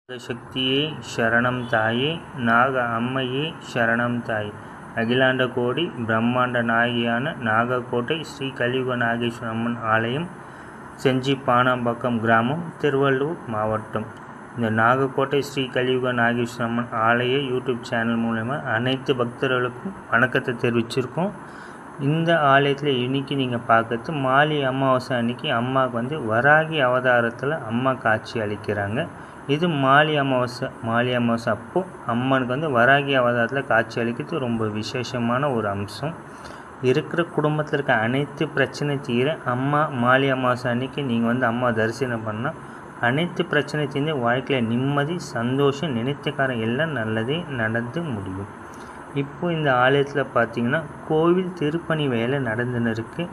நாகசக்தியே சரணம் தாயே, நாக அம்மையே சரணம் தாயே. அகிலாண்ட கோடி பிரம்மாண்ட நாயகியான நாகக்கோட்டை ஸ்ரீ கலியுக நாகேஸ்வர அம்மன் ஆலயம், செஞ்சி பானாம்பாக்கம் கிராமம், திருவள்ளூர் மாவட்டம். இந்த நாகக்கோட்டை ஸ்ரீ கலியுக நாகேஸ்வர அம்மன் ஆலய யூடியூப் சேனல் மூலமா அனைத்து பக்தர்களுக்கும் வணக்கத்தை தெரிவிச்சிருக்கோம். இந்த ஆலயத்தில் இன்றைக்கி நீங்கள் பார்க்கறது மாலி அமாவாசை அன்னைக்கு அம்மாவுக்கு வராகி அவதாரத்தில் அம்மா காட்சி அளிக்கிறாங்க. இது மாலி அமாவாசை அப்போது அம்மனுக்கு வராகி அவதாரத்தில் காட்சி அளிக்கிறது ரொம்ப விசேஷமான ஒரு அம்சம். இருக்கிற குடும்பத்தில் இருக்க அனைத்து பிரச்சனை தீர அம்மா மாலி அமாவாசை அன்னைக்கு நீங்கள் அம்மா தரிசனம் பண்ணால் அனைத்து பிரச்சனை தீர்ந்து வாழ்க்கையில் நிம்மதி, சந்தோஷம், நினைத்த காரம் எல்லாம் நல்லதே நடந்து முடியும். இப்போ இந்த ஆலயத்தில் பார்த்தீங்கன்னா கோவில் திருப்பணி வேலை நடந்துன்னு இருக்குது.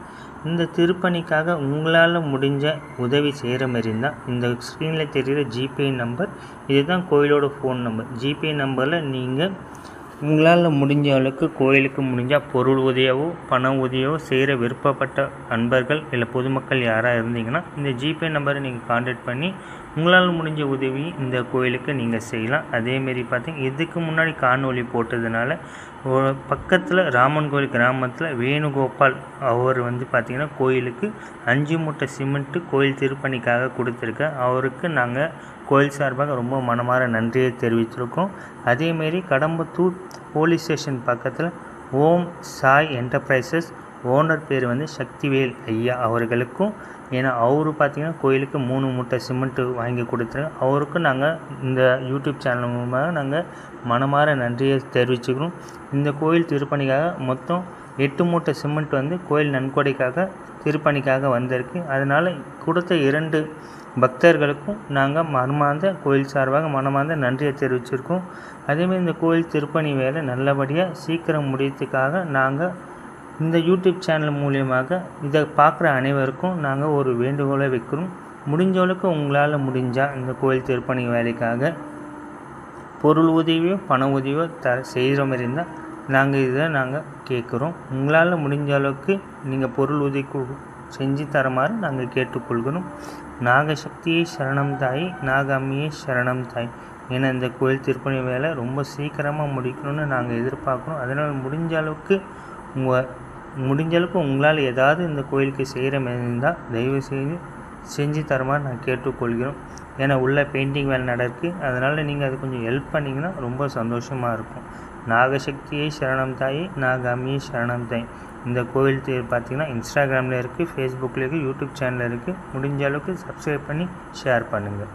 இந்த திருப்பணிக்காக உங்களால் முடிஞ்ச உதவி செய்கிற மாதிரி இருந்தால் இந்த ஸ்க்ரீனில் தெரிகிற ஜிபே நம்பர், இதுதான் கோயிலோட ஃபோன் நம்பர். ஜிபே நம்பரில் நீங்கள் உங்களால் முடிஞ்ச அளவுக்கு கோயிலுக்கு முடிஞ்சால் பொருள் உதவியோ பண உதவியோ செய்கிற விருப்பப்பட்ட நண்பர்கள் இல்லை பொதுமக்கள் யாராக இருந்தீங்கன்னா இந்த ஜிபே நம்பரை நீங்கள் கான்டாக்ட் பண்ணி உங்களால் முடிஞ்ச உதவி இந்த கோயிலுக்கு நீங்கள் செய்யலாம். அதேமாரி பார்த்தீங்கன்னா இதுக்கு முன்னாடி காணொலி போட்டதுனால பக்கத்தில் ராமன் கோயில் கிராமத்தில் வேணுகோபால் அவர் பார்த்திங்கன்னா கோயிலுக்கு 5 மூட்டை சிமெண்ட்டு கோயில் திருப்பணிக்காக கொடுத்துருக்க அவருக்கு நாங்கள் கோயில் சார்பாக ரொம்ப மனமார நன்றியை தெரிவித்திருக்கோம். அதேமாரி கடம்பத்தூர் போலீஸ் ஸ்டேஷன் பக்கத்தில் ஓம் சாய் என்டர்பிரைசஸ் ஓனர் பேர் சக்திவேல் ஐயா அவர்களுக்கும், ஏன்னா அவரு பார்த்திங்கன்னா கோயிலுக்கு 3 மூட்டை சிமெண்ட்டு வாங்கி கொடுத்துருங்க. அவருக்கும் நாங்கள் இந்த யூடியூப் சேனல் மூலமாக நாங்கள் மனமார நன்றியை தெரிவிச்சுக்கிறோம். இந்த கோயில் திருப்பணிக்காக மொத்தம் 8 மூட்டை சிமெண்ட் கோயில் நன்கொடைக்காக திருப்பணிக்காக வந்திருக்கு. அதனால் கொடுத்த 2 பக்தர்களுக்கும் நாங்கள் மனமார்ந்த கோயில் சார்பாக மனமார்ந்த நன்றியை தெரிவிச்சிருக்கோம். அதேமாதிரி இந்த கோயில் திருப்பணி வேலை நல்லபடியாக சீக்கிரம் முடியறதுக்காக நாங்கள் இந்த யூடியூப் சேனல் மூலியமாக இதை பார்க்குற அனைவருக்கும் நாங்கள் ஒரு வேண்டுகோளை வைக்கிறோம். முடிஞ்சளவுக்கு உங்களால் முடிஞ்சால் இந்த கோயில் திருப்பணி வேலைக்காக பொருள் உதவியோ பண உதவியோ செய்கிற மாதிரி இருந்தால் நாங்கள் கேட்குறோம். உங்களால் முடிஞ்ச அளவுக்கு நீங்கள் பொருள் உதவி செஞ்சு தரமாறு நாங்கள் கேட்டுக்கொள்கிறோம். நாகசக்தியை சரணம் தாய், நாக அம்மையை சரணம் தாய். ஏன்னா இந்த கோயில் திருப்பணி வேலை ரொம்ப சீக்கிரமாக முடிக்கணும்னு நாங்கள் எதிர்பார்க்குறோம். அதனால் முடிஞ்ச அளவுக்கு உங்களால் ஏதாவது இந்த கோயிலுக்கு செய்கிற மாதிரி இருந்தால் தயவு செய்து செஞ்சு தரமாறு நான் கேட்டுக்கொள்கிறோம். ஏன்னா உள்ள பெயிண்டிங் வேலை நடக்கு, அதனால் நீங்கள் அது கொஞ்சம் ஹெல்ப் பண்ணிங்கன்னா ரொம்ப சந்தோஷமாக இருக்கும். நாகசக்தியை சரணம் தாய், நாக அம்மையை சரணம் தாய். இந்த கோயில் பார்த்திங்கன்னா இன்ஸ்டாகிராமில் இருக்குது, ஃபேஸ்புக்கில் இருக்குது, யூடியூப் சேனலில் இருக்குது. முடிஞ்ச அளவுக்கு சப்ஸ்கிரைப் பண்ணி ஷேர் பண்ணுங்கள்.